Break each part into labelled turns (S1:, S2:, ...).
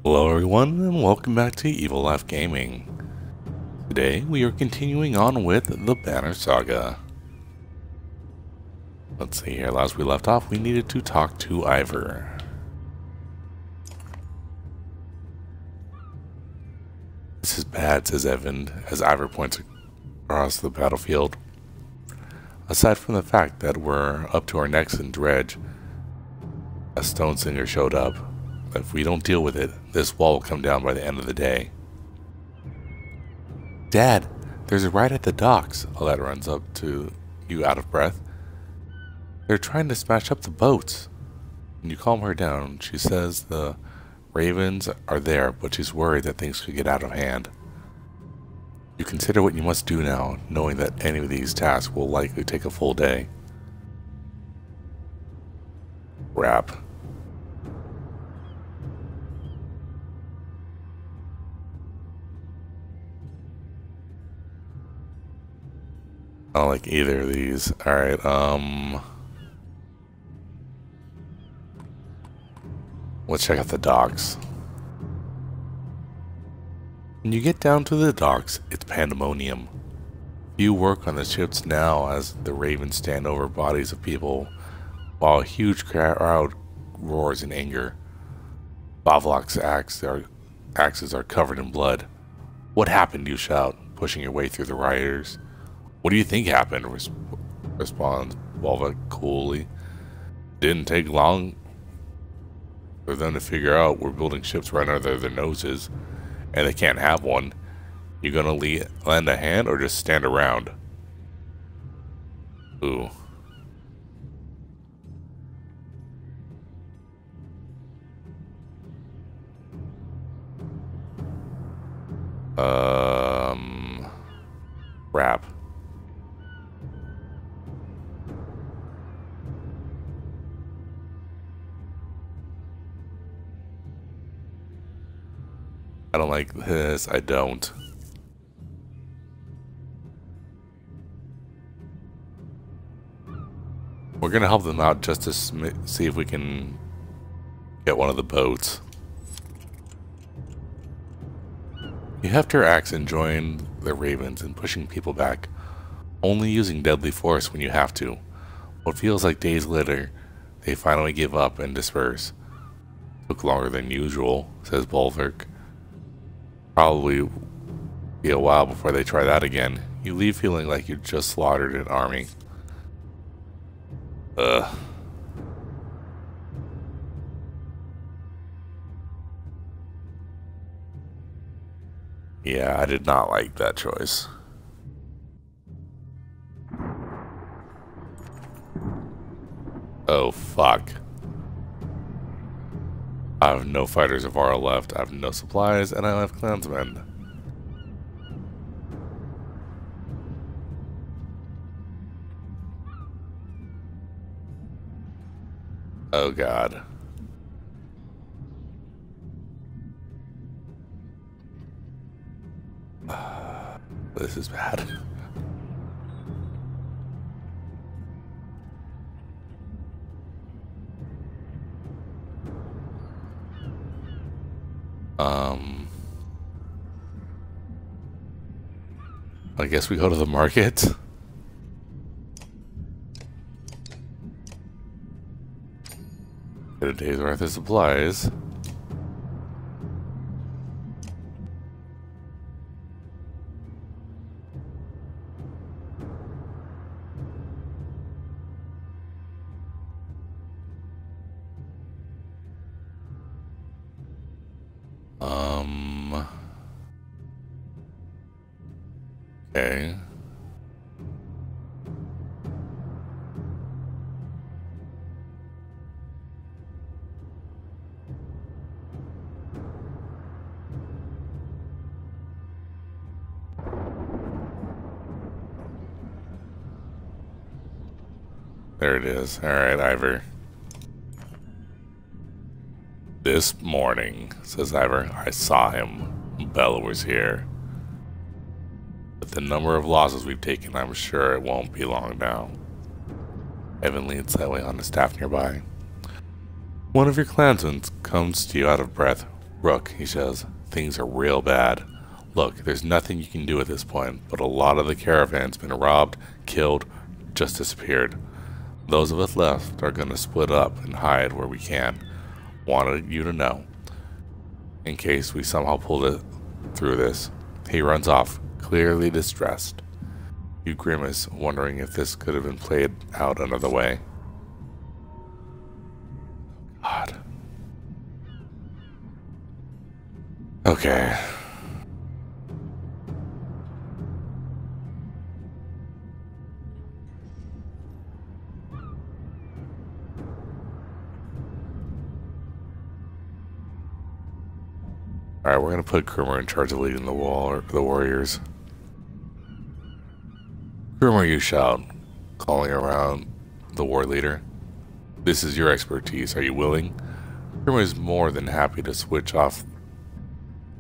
S1: Hello everyone and welcome back to Evil Life Gaming. Today we are continuing on with the Banner Saga. Let's see here, last we left off we needed to talk to Ivor. This is bad, says Evan as Ivor points across the battlefield. Aside from the fact that we're up to our necks in dredge, a stone singer showed up. If we don't deal with it, this wall will come down by the end of the day. Dad, there's a riot at the docks. Alette runs up to you out of breath. They're trying to smash up the boats. When you calm her down, she says the ravens are there, but she's worried that things could get out of hand. You consider what you must do now, knowing that any of these tasks will likely take a full day. Rap. I don't like either of these. Alright, let's check out the docks. When you get down to the docks, it's pandemonium. Few work on the ships now as the ravens stand over bodies of people, while a huge crowd roars in anger. Bavlok's axes are covered in blood. What happened, you shout, pushing your way through the rioters. What do you think happened? Responds Volva coolly. Didn't take long for them to figure out we're building ships right under their noses, and they can't have one. You gonna lend a hand or just stand around? Ooh. Rap. I don't like this. I don't. We're gonna help them out just to see if we can get one of the boats. You heft your axe and join the ravens in pushing people back, only using deadly force when you have to. What feels like days later, they finally give up and disperse. Took longer than usual, says Bolverk. Probably be a while before they try that again. You leave feeling like you just slaughtered an army. Ugh. Yeah, I did not like that choice. Oh, fuck. I have no fighters of Vara left, I have no supplies, and I have clansmen. Oh god. This is bad. I guess we go to the market. Get a day's worth of supplies. Okay. There it is. Alright, Ivor. This morning, says Ivor, I saw him. Bella was here. With the number of losses we've taken, I'm sure it won't be long now. Evan leans slightly on the staff nearby. One of your clansmen comes to you out of breath. Rook, he says, things are real bad. Look, there's nothing you can do at this point, but a lot of the caravan's been robbed, killed, just disappeared. Those of us left are gonna split up and hide where we can. Wanted you to know. In case we somehow pull it through this. He runs off, clearly distressed. You grimace, wondering if this could have been played out another way. God. Okay. Alright, we're gonna put Kurmer in charge of leading the warriors. Kurmer, you shout, calling around the war leader. This is your expertise. Are you willing? Kurmer is more than happy to switch off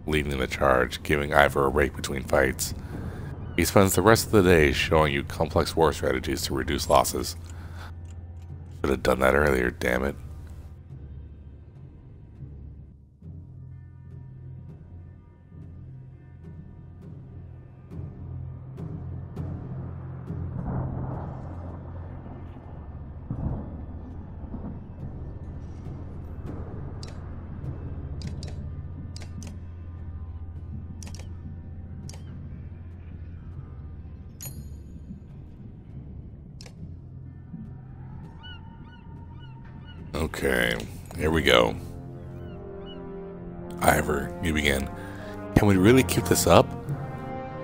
S1: leading the charge, giving Ivor a break between fights. He spends the rest of the day showing you complex war strategies to reduce losses. Should have done that earlier, damn it. Okay, here we go. Ivor, you begin. Can we really keep this up?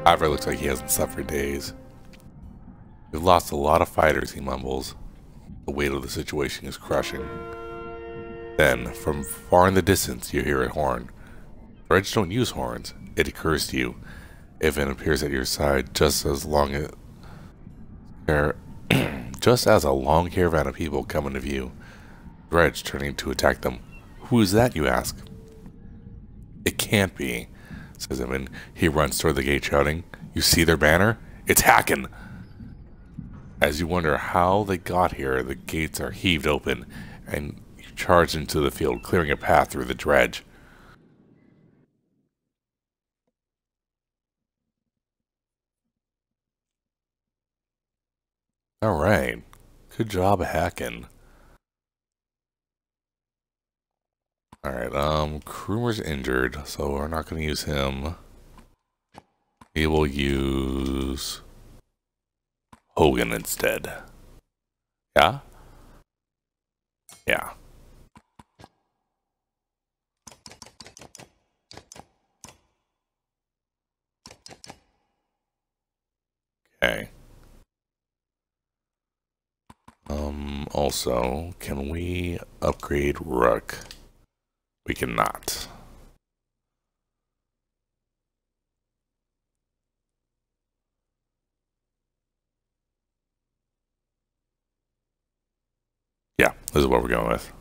S1: Ivor looks like he hasn't slept for days. We've lost a lot of fighters, he mumbles. The weight of the situation is crushing. Then, from far in the distance, you hear a horn. Reds don't use horns. It occurs to you. If it appears at your side just as just as a long caravan of people come into view. Dredge turning to attack them. Who is that, you ask? It can't be, says Evan. He runs toward the gate shouting, You see their banner? It's Hacken! As you wonder how they got here, the gates are heaved open, and you charge into the field, clearing a path through the dredge. Alright. Good job, Hacken. Alright, Krumer's injured, so we're not going to use him. We will use Hogan instead. Yeah? Yeah. Okay. Also, can we upgrade Rook? We cannot. Yeah, this is what we're going with.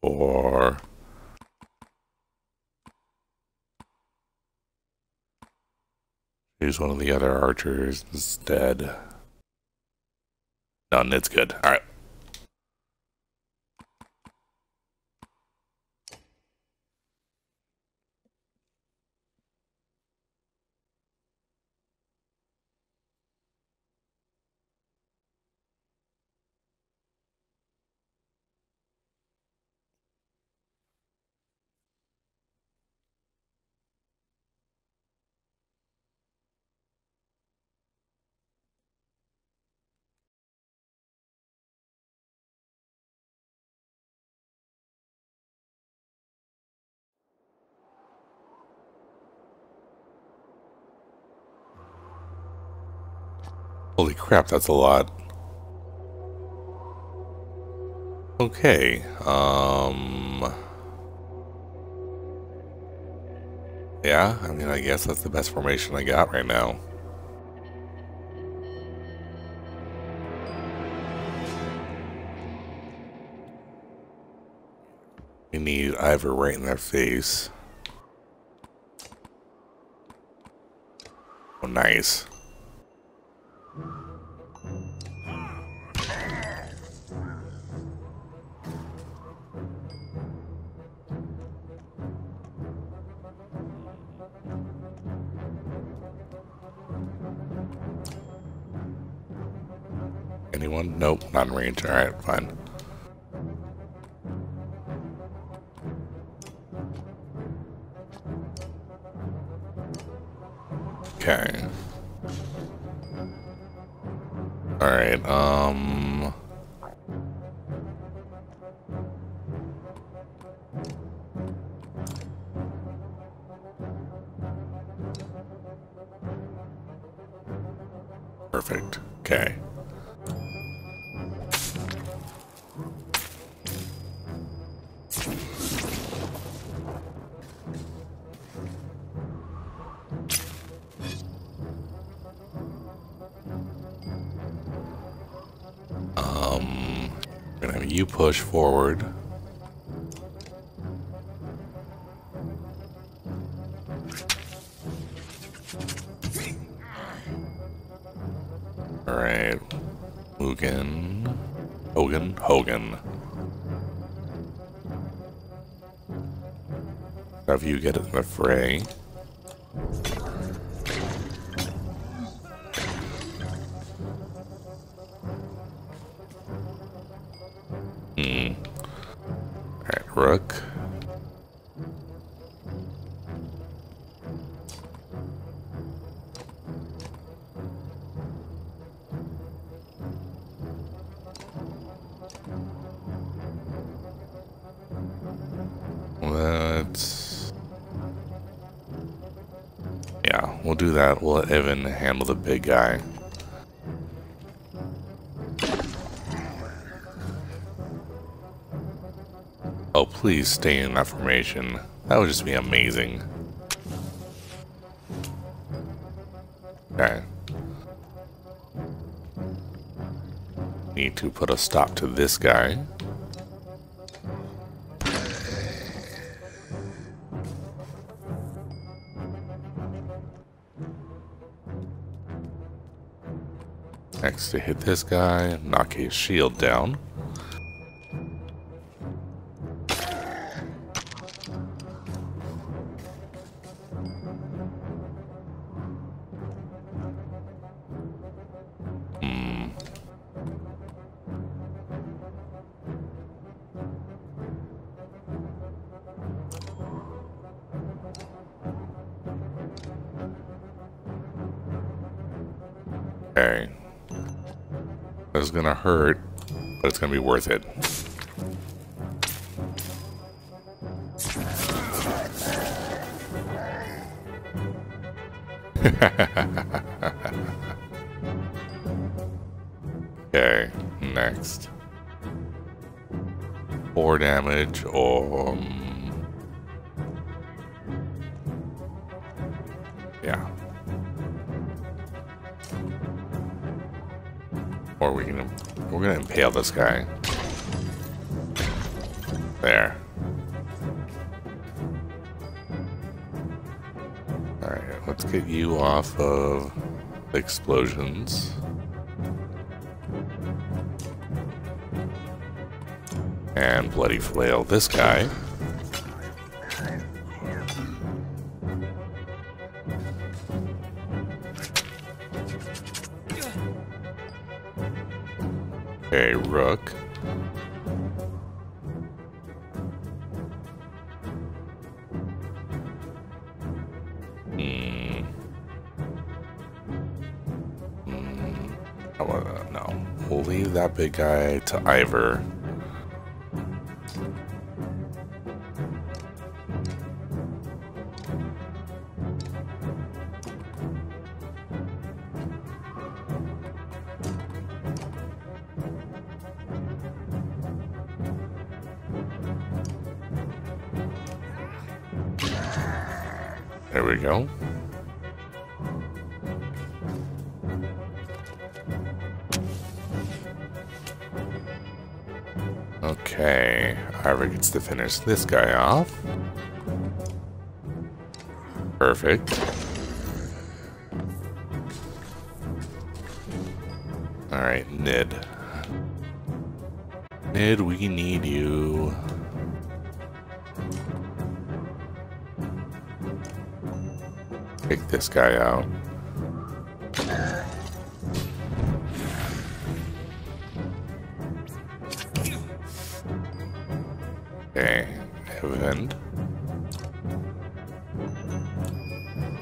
S1: Or use one of the other archers instead. No, Nid's good. Alright. Holy crap, that's a lot. Okay, yeah, I mean, I guess that's the best formation I got right now. We need Ivor right in their face. Oh, nice. Anyone? Nope, not in range. Alright, fine. Okay. Alright, perfect. Okay. We're gonna have you push forward. Alright. Hogan. Have you get in the fray. Alright, Rook. Yeah, we'll do that. We'll let Evan handle the big guy. Oh, please stay in that formation. That would just be amazing. Okay. Need to put a stop to this guy. Next to hit this guy, knock his shield down. Okay. This is gonna hurt, but it's gonna be worth it. Okay, next. 4 damage, or... yeah. Or we're gonna impale this guy. There. Alright, let's get you off of the explosions. And bloody flail this guy. Okay, Rook. No. We'll leave that big guy to Ivor. There we go. Okay, Ivor gets to finish this guy off. Perfect. Alright, Nid. Nid, we need you. Take this guy out. event.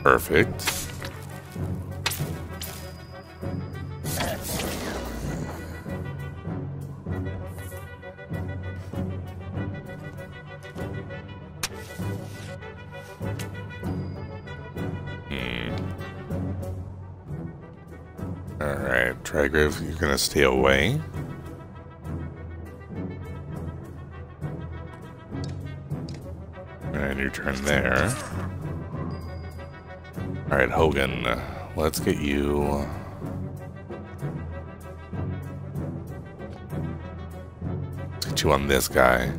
S1: Perfect. Alright, Trigrave, you're gonna stay away. And your turn there. Alright, Hogan, let's get you... Let's get you on this guy.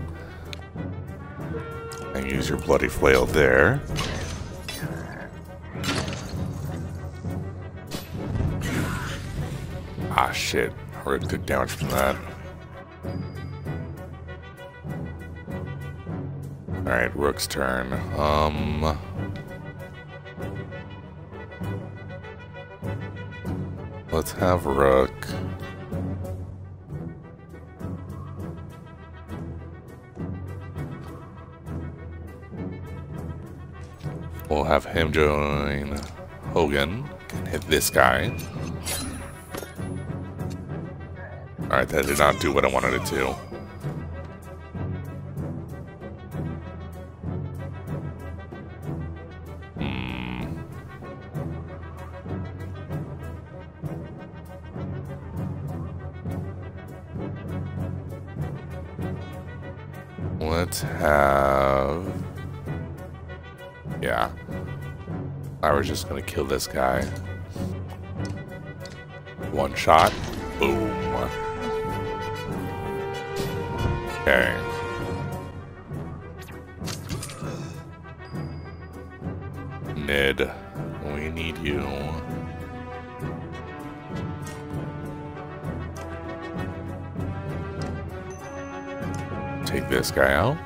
S1: And use your bloody flail there. Ah, shit. I already took damage from that. Alright, Rook's turn. Let's have Rook. We'll have him join Hogan and hit this guy. Alright, that did not do what I wanted it to. Let's have... Yeah. I was just gonna kill this guy. One shot. Boom. Okay. Nid, we need you. Take this guy out.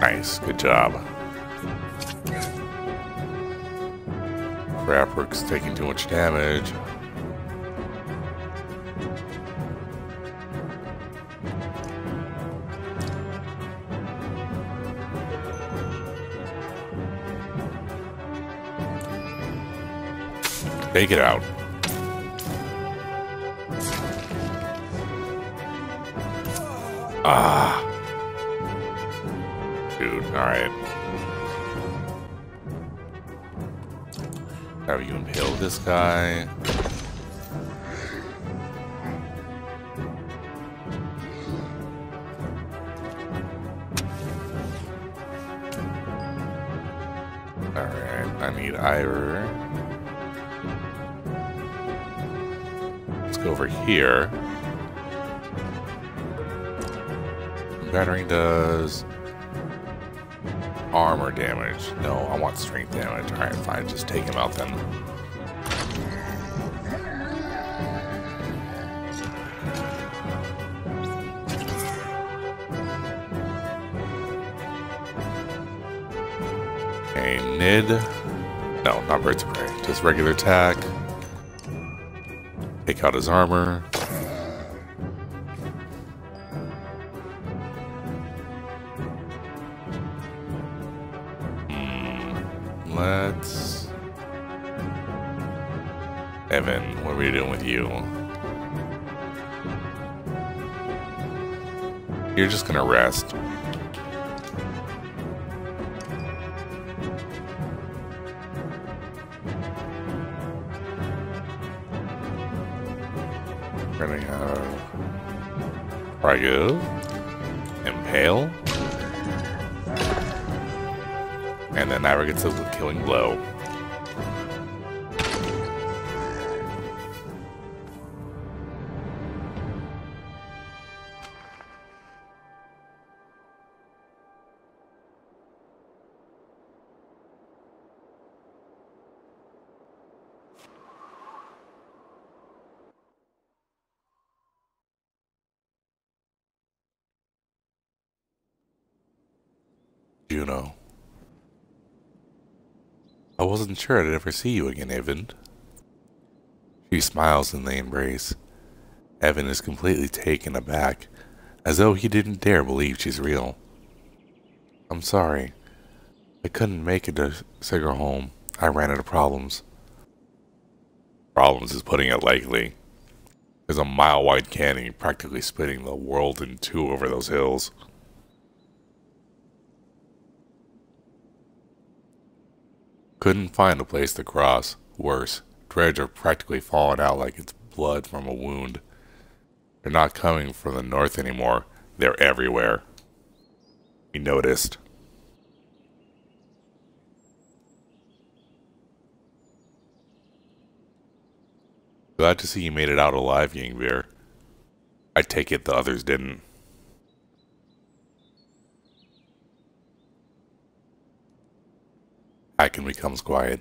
S1: Nice, good job. Crap, Rook's taking too much damage. Take it out. Ah. Dude, alright. Have you impaled this guy? Alright, I need Ivor. Let's go over here. Battering does armor damage. No, I want strength damage. Alright, fine. Just take him out then. Okay, Nid. No, not Birds of Prey. Just regular attack. Take out his armor. Let's... Evan, what are we doing with you? You're just gonna rest. We're gonna have... Ragu. Impale. And then Ivor gets a killing blow. Juno. I wasn't sure I'd ever see you again, Evan. She smiles and they embrace. Evan is completely taken aback, as though he didn't dare believe she's real. I'm sorry. I couldn't make it to Sigur home. I ran into problems. Problems is putting it lightly. There's a mile-wide canyon practically splitting the world in two over those hills. Couldn't find a place to cross. Worse, dredge are practically falling out like it's blood from a wound. They're not coming from the north anymore. They're everywhere. We noticed. Glad to see you made it out alive, Yingveer. I take it the others didn't. Hacken becomes quiet.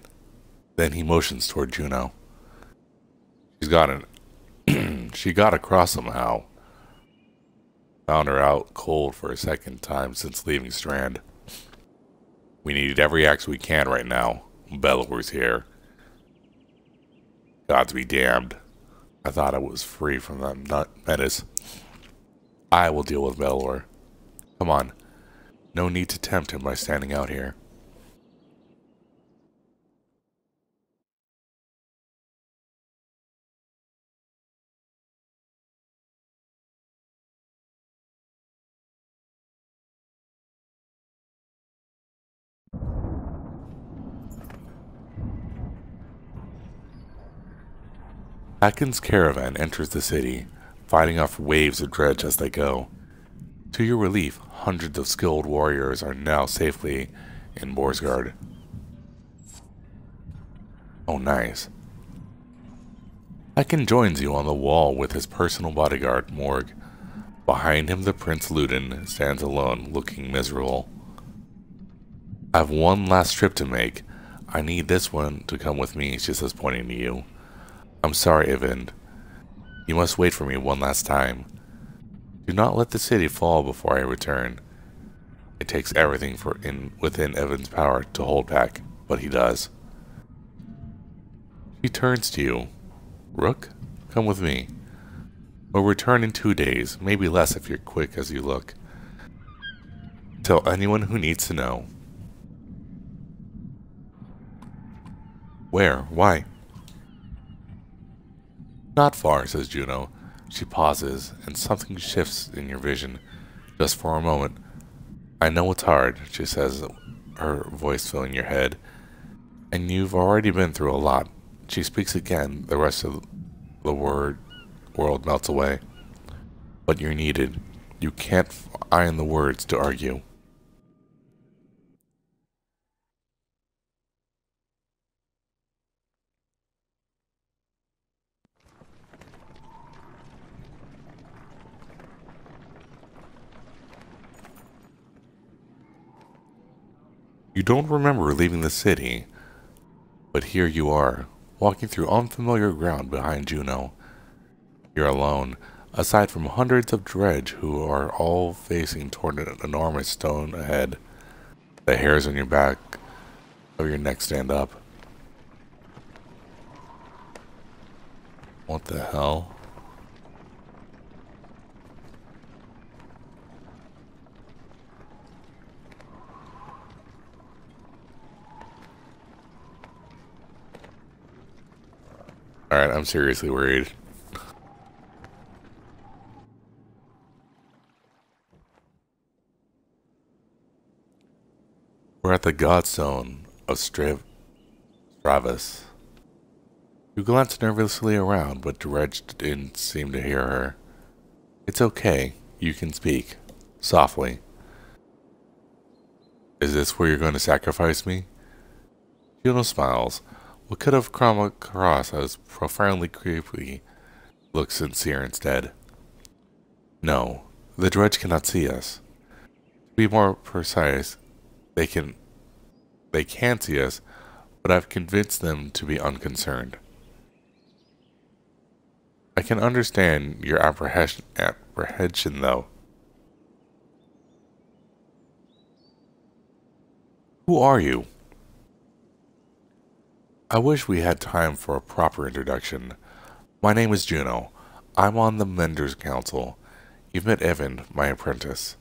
S1: Then he motions toward Juno. She's got an she got across somehow. Found her out cold for a second time since leaving Strand. We need every axe we can right now. Bellower's here. Gods be damned. I thought I was free from that nut menace. I will deal with Bellower. Come on. No need to tempt him by standing out here. Hacken's caravan enters the city, fighting off waves of dredge as they go. To your relief, hundreds of skilled warriors are now safely in Borsgard. Oh, nice. Hacken joins you on the wall with his personal bodyguard, Morg. Behind him, the Prince Ludin stands alone, looking miserable. I have one last trip to make. I need this one to come with me, she says, pointing to you. I'm sorry, Eyvind. You must wait for me one last time. Do not let the city fall before I return. It takes everything within Eyvind's power to hold back, but he does. She turns to you. Rook, come with me. We'll return in 2 days, maybe less if you're quick as you look. Tell anyone who needs to know. Where? Why? Not far, says Juno. She pauses, and something shifts in your vision, just for a moment. I know it's hard, she says, her voice filling your head. And you've already been through a lot. She speaks again, the rest of the world melts away. But you're needed. You can't find the words to argue. You don't remember leaving the city, but here you are, walking through unfamiliar ground behind Juno. You're alone, aside from hundreds of dredge who are all facing toward an enormous stone ahead. The hairs on your back of your neck stand up. What the hell? Alright, I'm seriously worried. We're at the Godstone of Stravis. You glance nervously around, but Dredge didn't seem to hear her. It's okay. You can speak. Softly. Is this where you're going to sacrifice me? Juno smiles. What could have come across as profoundly creepy looks sincere instead. No, the Dredge cannot see us. To be more precise, they can see us, but I've convinced them to be unconcerned. I can understand your apprehension though. Who are you? I wish we had time for a proper introduction. My name is Juno. I'm on the Menders Council. You've met Evan, my apprentice.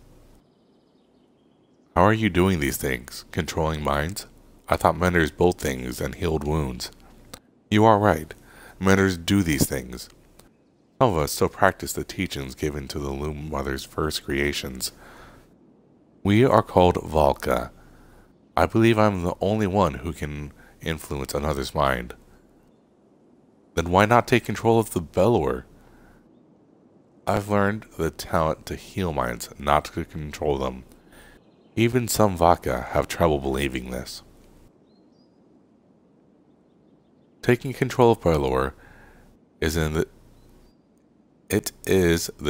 S1: How are you doing these things? Controlling minds? I thought menders built things and healed wounds. You are right. Menders do these things. Some of us still practice the teachings given to the Loom Mother's first creations. We are called Valka. I believe I'm the only one who can influence another's mind. Then why not take control of the Bellower? I've learned the talent to heal minds, not to control them. Even some Vaka have trouble believing this. Taking control of Bellower is the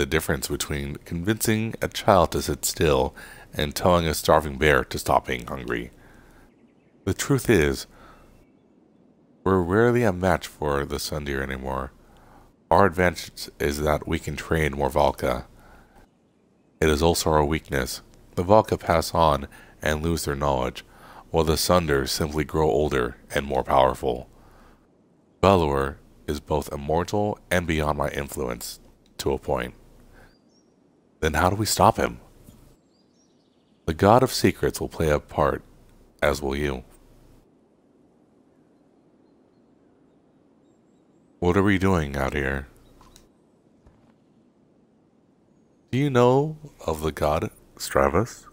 S1: difference between convincing a child to sit still and telling a starving bear to stop being hungry. The truth is, we're rarely a match for the Sundeer anymore. Our advantage is that we can train more Valka. It is also our weakness. The Valka pass on and lose their knowledge, while the Sundeer simply grow older and more powerful. Bellower is both immortal and beyond my influence, to a point. Then how do we stop him? The God of Secrets will play a part, as will you. What are we doing out here? Do you know of the god Stravus?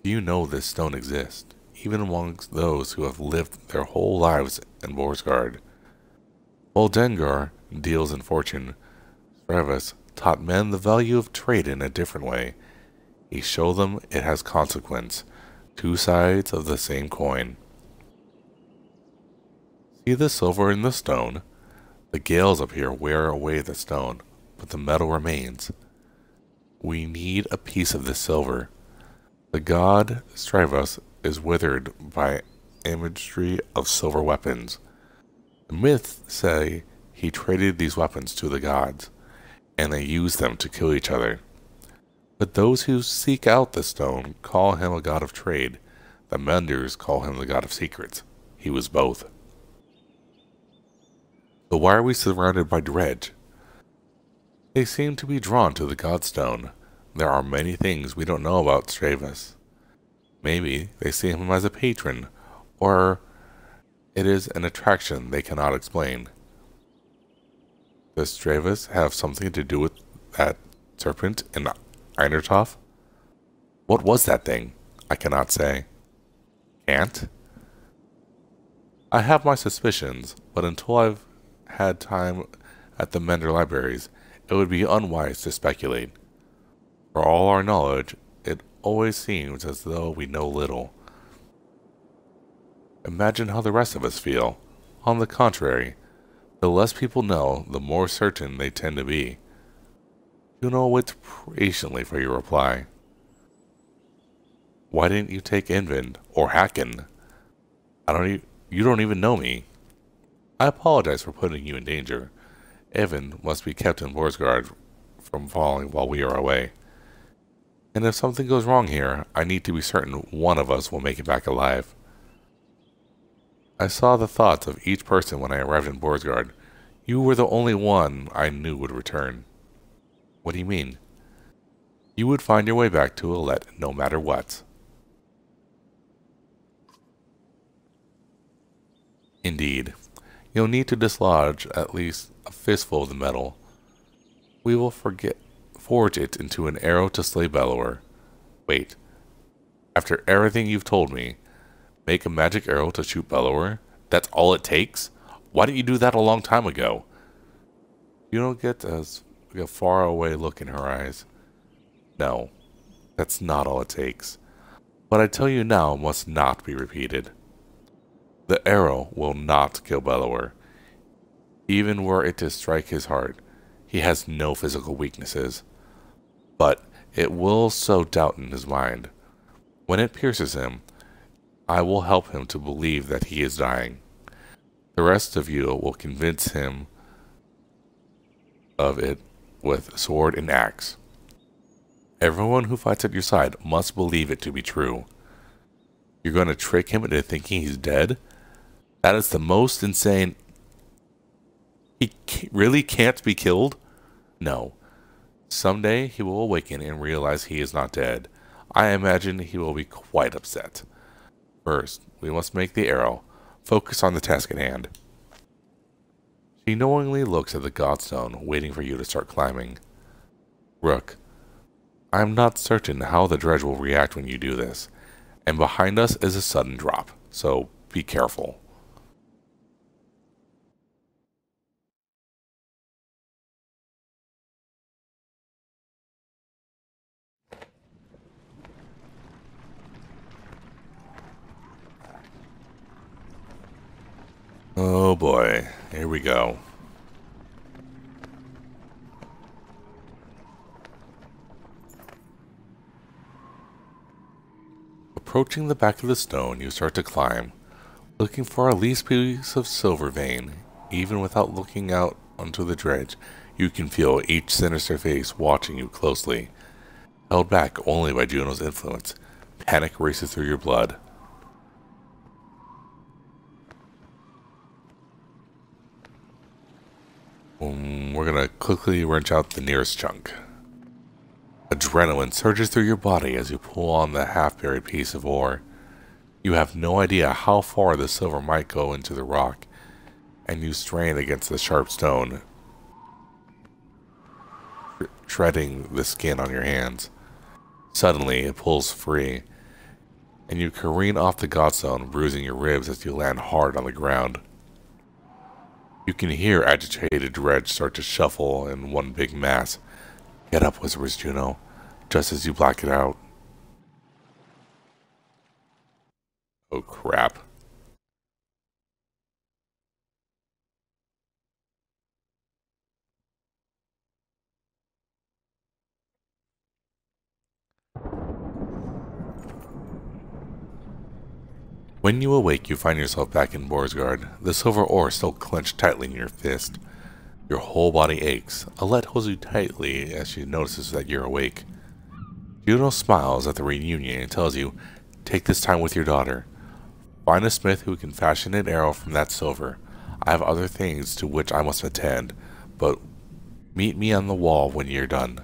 S1: Do you know this stone exists, even amongst those who have lived their whole lives in Borsgard? While Dengar deals in fortune, Stravus taught men the value of trade in a different way. He showed them it has consequence, two sides of the same coin. See the silver in the stone? The gales up here wear away the stone, but the metal remains. We need a piece of this silver. The god Stravus is withered by imagery of silver weapons. The myths say he traded these weapons to the gods, and they used them to kill each other. But those who seek out the stone call him a god of trade. The Menders call him the god of secrets. He was both. But why are we surrounded by dredge? They seem to be drawn to the Godstone. There are many things we don't know about Stravus. Maybe they see him as a patron, or it is an attraction they cannot explain. Does Stravus have something to do with that serpent in Einertoff? What was that thing? I cannot say. Can't? I have my suspicions, but until I've had time at the Mender libraries, it would be unwise to speculate. For all our knowledge, it always seems as though we know little. Imagine how the rest of us feel. On the contrary, the less people know, the more certain they tend to be. Juno waits patiently for your reply. Why didn't you take Invind or Hacken? You don't even know me. I apologize for putting you in danger. Evan must be kept in Borsgard from falling while we are away. And if something goes wrong here, I need to be certain one of us will make it back alive. I saw the thoughts of each person when I arrived in Borsgard. You were the only one I knew would return. What do you mean? You would find your way back to Alette no matter what. Indeed. You'll need to dislodge at least a fistful of the metal. We will forge it into an arrow to slay Bellower. Wait. After everything you've told me, make a magic arrow to shoot Bellower? That's all it takes? Why didn't you do that a long time ago? You don't get a far away look in her eyes. No, that's not all it takes. What I tell you now must not be repeated. The arrow will not kill Bellower. Even were it to strike his heart, he has no physical weaknesses. But it will sow doubt in his mind. When it pierces him, I will help him to believe that he is dying. The rest of you will convince him of it with sword and axe. Everyone who fights at your side must believe it to be true. You're going to trick him into thinking he's dead? That is the most insane... He really can't be killed? No. Someday he will awaken and realize he is not dead. I imagine he will be quite upset. First, we must make the arrow. Focus on the task at hand. She knowingly looks at the godstone, waiting for you to start climbing. Rook, I am not certain how the dredge will react when you do this, and behind us is a sudden drop, so be careful. Oh boy, here we go. Approaching the back of the stone, you start to climb, looking for a least piece of silver vein. Even without looking out onto the dredge, you can feel each sinister face watching you closely. Held back only by Juno's influence, panic races through your blood. We're gonna quickly wrench out the nearest chunk. Adrenaline surges through your body as you pull on the half-buried piece of ore. You have no idea how far the silver might go into the rock, and you strain against the sharp stone, shredding the skin on your hands. Suddenly, it pulls free, and you careen off the godstone, bruising your ribs as you land hard on the ground. You can hear agitated dredge start to shuffle in one big mass. Get up, whispers Juno, just as you black it out. Oh crap. When you awake, you find yourself back in Borsgard, the silver ore still clenched tightly in your fist. Your whole body aches. Alette holds you tightly as she notices that you're awake. Juno smiles at the reunion and tells you, take this time with your daughter. Find a smith who can fashion an arrow from that silver. I have other things to which I must attend, but meet me on the wall when you're done.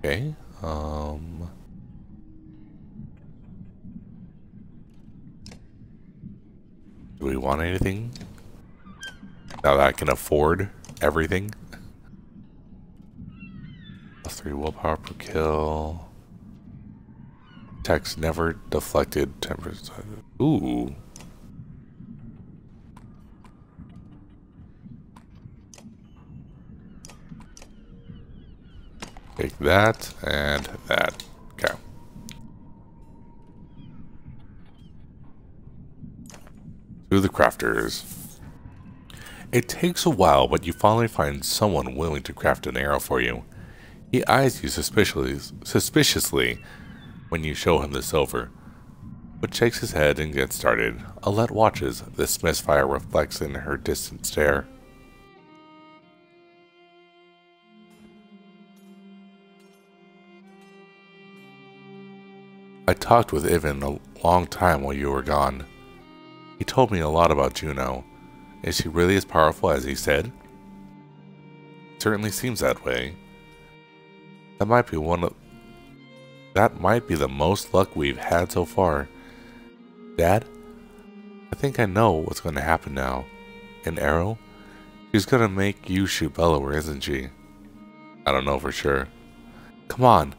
S1: Okay, do we want anything? Now that I can afford everything? +3 willpower per kill. Attacks never deflected 10%. Ooh. Take that and that. Okay. To the crafters. It takes a while, but you finally find someone willing to craft an arrow for you. He eyes you suspiciously when you show him the silver, but shakes his head and gets started. Alette watches. The smith's fire reflects in her distant stare. I talked with Ivan a long time while you were gone. He told me a lot about Juno. Is she really as powerful as he said? It certainly seems that way. That might be the most luck we've had so far. Dad, I think I know what's going to happen now. An arrow? She's going to make you shoot Bellower, isn't she? I don't know for sure. Come on.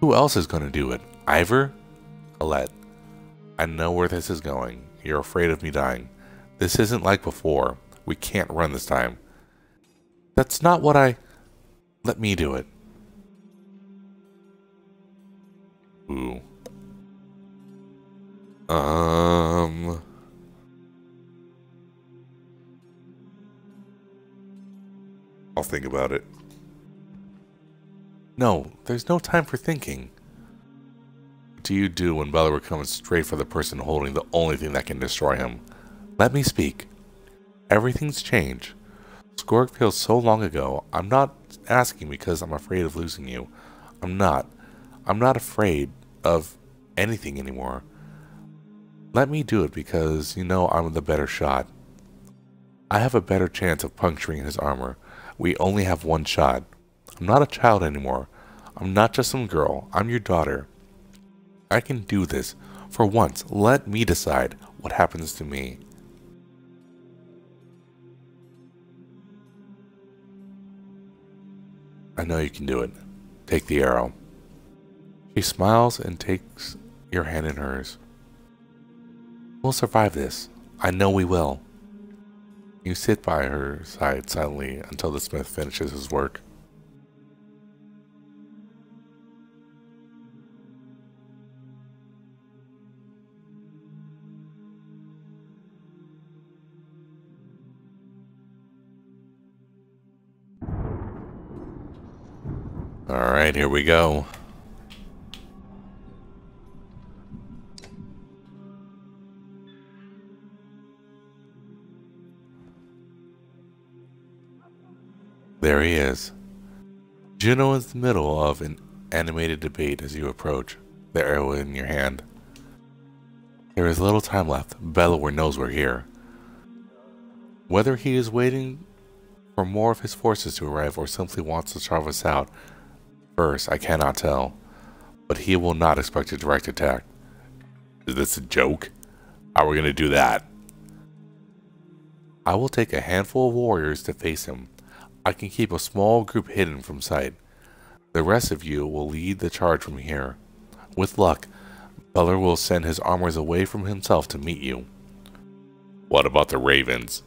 S1: Who else is going to do it? Ivor? Alette, I know where this is going. You're afraid of me dying. This isn't like before. We can't run this time. That's not what Let me do it. Ooh. I'll think about it. No, there's no time for thinking. What do you do when Bellower comes straight for the person holding the only thing that can destroy him? Let me speak. Everything's changed. Skorg feels so long ago. I'm not asking because I'm afraid of losing you. I'm not afraid of anything anymore. Let me do it because you know I'm the better shot. I have a better chance of puncturing his armor. We only have one shot. I'm not a child anymore. I'm not just some girl. I'm your daughter. I can do this. For once, let me decide what happens to me. I know you can do it. Take the arrow. She smiles and takes your hand in hers. We'll survive this. I know we will. You sit by her side silently until the smith finishes his work. Alright, here we go. There he is. Juno is in the middle of an animated debate as you approach, the arrow in your hand. There is little time left. Bellower knows we're here. Whether he is waiting for more of his forces to arrive or simply wants to starve us out first, I cannot tell. But he will not expect a direct attack. Is this a joke? How are we going to do that? I will take a handful of warriors to face him. I can keep a small group hidden from sight. The rest of you will lead the charge from here. With luck, Beller will send his armors away from himself to meet you. What about the ravens?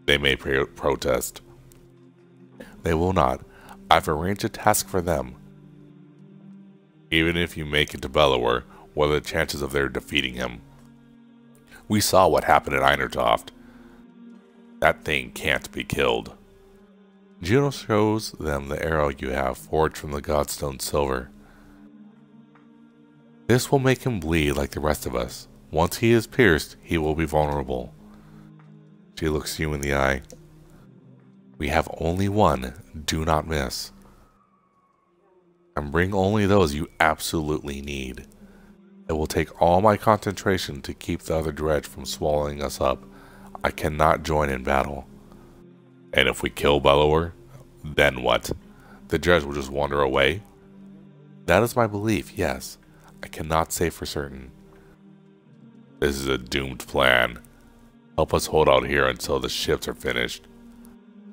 S1: They may protest. They will not. I've arranged a task for them. Even if you make it to Bellower, what are the chances of their defeating him? We saw what happened at Einertoft. That thing can't be killed. Juno shows them the arrow you have forged from the Godstone silver. This will make him bleed like the rest of us. Once he is pierced, he will be vulnerable. She looks you in the eye. We have only one. Do not miss. And bring only those you absolutely need. It will take all my concentration to keep the other dredge from swallowing us up. I cannot join in battle. And if we kill Bellower, then what? The dredge will just wander away? That is my belief, yes. I cannot say for certain. This is a doomed plan. Help us hold out here until the ships are finished.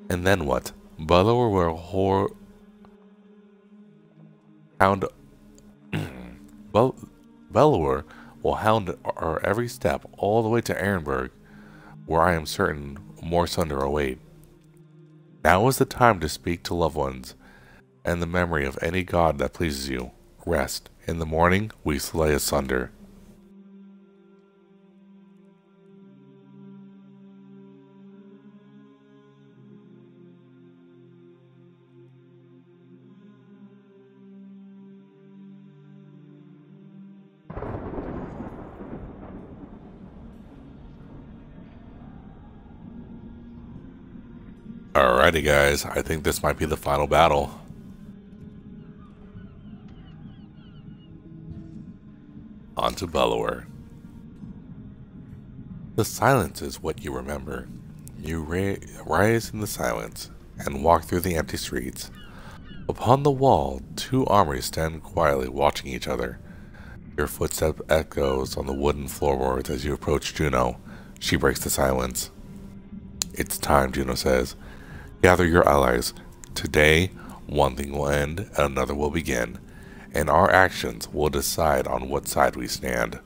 S1: And then what? Bellower will Bellower will hound our every step all the way to Ehrenberg, where I am certain more sunder await. Now is the time to speak to loved ones, and the memory of any god that pleases you. Rest. In the morning, we slay asunder. Alrighty guys, I think this might be the final battle. On to Bellower. The silence is what you remember. You rise in the silence and walk through the empty streets. Upon the wall, two armies stand quietly watching each other. Your footstep echoes on the wooden floorboards as you approach Juno. She breaks the silence. It's time, Juno says. Gather your allies. Today, one thing will end and another will begin, and our actions will decide on what side we stand.